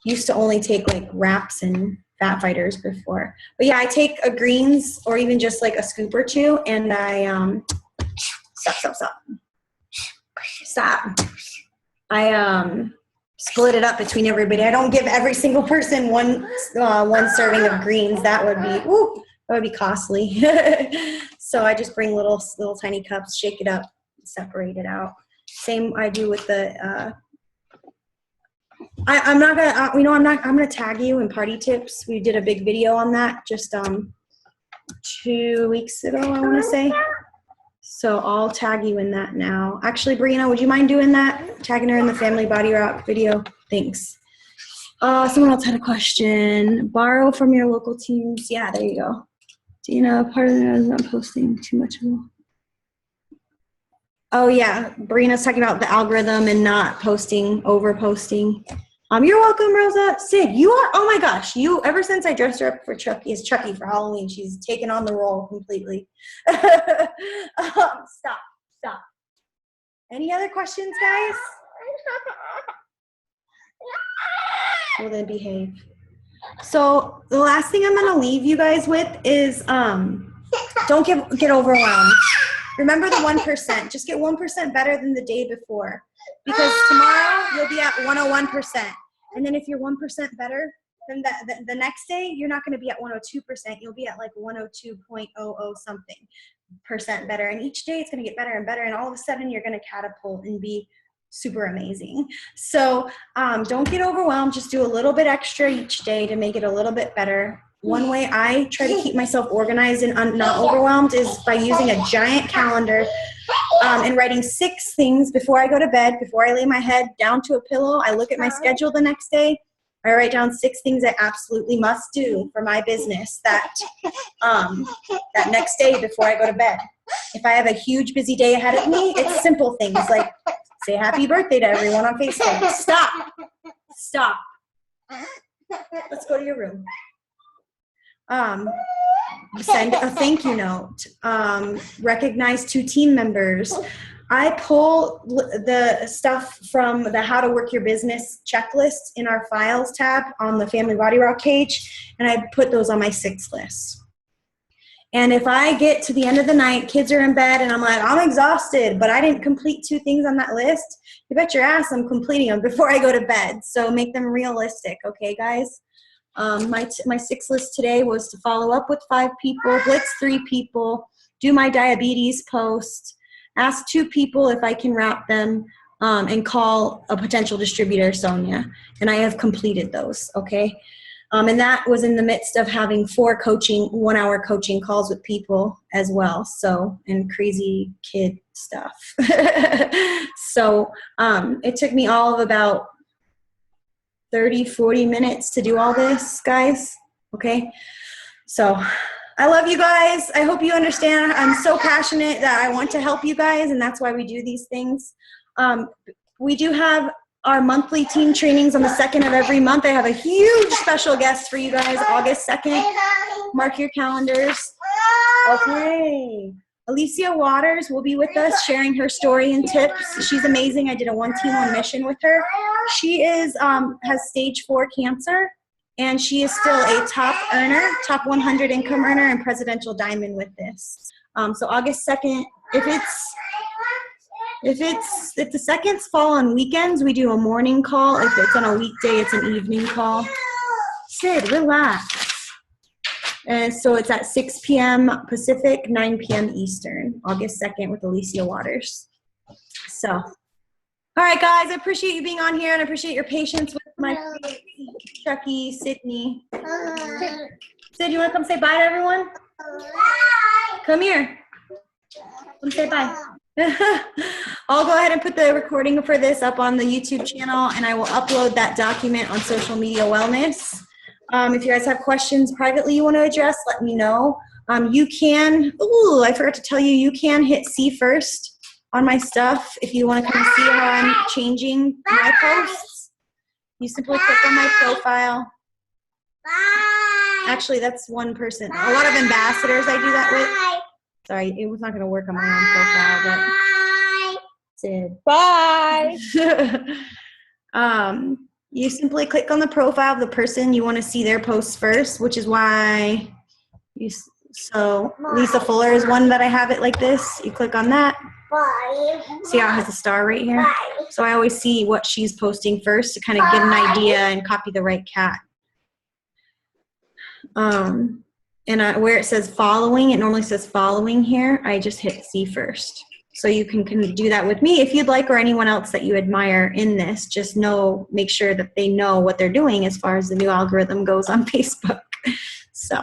[SPEAKER 1] used to only take like wraps and Fat Fighters before. But yeah, I take a greens or even just like a scoop or two and I Stop. I split it up between everybody. I don't give every single person one serving of greens. That would be costly. So I just bring little tiny cups, shake it up, separate it out. Same I do with the I'm gonna tag you in Party Tips. We did a big video on that just 2 weeks ago, I want to say. So I'll tag you in that now. Actually, Brianna, would you mind doing that? Tagging her in the Family Body Rock video? Thanks. Someone else had a question. Borrow from your local teams. Yeah, there you go. Part of it is not posting too much of them. Oh, yeah. Brianna's talking about the algorithm and not over posting. You're welcome, Rosa. Sid, you are, oh my gosh, ever since I dressed her up for Chucky for Halloween, she's taken on the role completely. Stop. Any other questions, guys? Well, then behave. So the last thing I'm going to leave you guys with is don't get overwhelmed. Remember the 1%. Just get 1% better than the day before. Because tomorrow you'll be at 101%. And then if you're 1% better, then the next day you're not going to be at 102%. You'll be at like 102.00 something % better. And each day it's going to get better and better. And all of a sudden you're going to catapult and be super amazing. So don't get overwhelmed. Just do a little bit extra each day to make it a little bit better. One way I try to keep myself organized and not overwhelmed is by using a giant calendar and writing 6 things before I go to bed, before I lay my head down to a pillow. I look at my schedule the next day. I write down 6 things I absolutely must do for my business that next day before I go to bed. If I have a huge busy day ahead of me, it's simple things like say happy birthday to everyone on Facebook. Stop. Let's go to your room. Send a thank you note, recognize 2 team members. I pull the stuff from the How to Work Your Business checklist in our files tab on the Family Body Rock page, and I put those on my 6 list. And if I get to the end of the night, kids are in bed, and I'm like, I'm exhausted, but I didn't complete 2 things on that list, you bet your ass I'm completing them before I go to bed. So make them realistic, okay, guys? My 6 list today was to follow up with 5 people, blitz 3 people, do my diabetes post, ask 2 people if I can wrap them, and call a potential distributor, Sonia. And I have completed those, okay? And that was in the midst of having 4 1-hour coaching calls with people as well. So, and crazy kid stuff. So it took me all of about 30, 40 minutes to do all this, guys. Okay. So I love you guys. I hope you understand. I'm so passionate that I want to help you guys, and that's why we do these things. We do have our monthly team trainings on the 2nd of every month. I have a huge special guest for you guys, August 2nd. Mark your calendars. Okay. Alicia Waters will be with us sharing her story and tips. She's amazing. I did a 1-team-1 mission with her. She is has stage 4 cancer, and she is still a top earner, top 100 income earner, and presidential diamond with this. So August 2nd, if the seconds fall on weekends, we do a morning call. If it's on a weekday, it's an evening call. Sid, relax. And so it's at 6 p.m. Pacific, 9 p.m. Eastern, August 2nd with Alicia Waters. So, all right, guys, I appreciate you being on here, and I appreciate your patience with my Chucky, Sydney. Sid, you want to come say bye to everyone? Come here. Come say bye. I'll go ahead and put the recording for this up on the YouTube channel, and I will upload that document on Social Media Wellness. If you guys have questions privately you want to address, let me know. You can, I forgot to tell you, you can hit see first on my stuff if you want to come see how I'm changing my posts. You simply click on my profile. Actually, that's one person. A lot of ambassadors I do that with. Sorry, it was not going to work on my own profile, but Sid.
[SPEAKER 4] Bye.
[SPEAKER 1] You simply click on the profile of the person you want to see their posts first, which is why so Lisa Fuller is one that I have it like this. You click on that. See how it has a star right here? So I always see what she's posting first to kind of get an idea and copy the right cat. And where it says following, it normally says following here. I just hit see first. So you can do that with me if you'd like, or anyone else that you admire in this. Just make sure that they know what they're doing as far as the new algorithm goes on Facebook. So,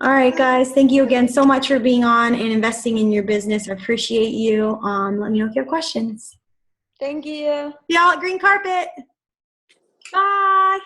[SPEAKER 1] all right, guys, thank you again so much for being on and investing in your business. I appreciate you. Let me know if you have questions.
[SPEAKER 2] Thank you.
[SPEAKER 1] See y'all at Green Carpet. Bye.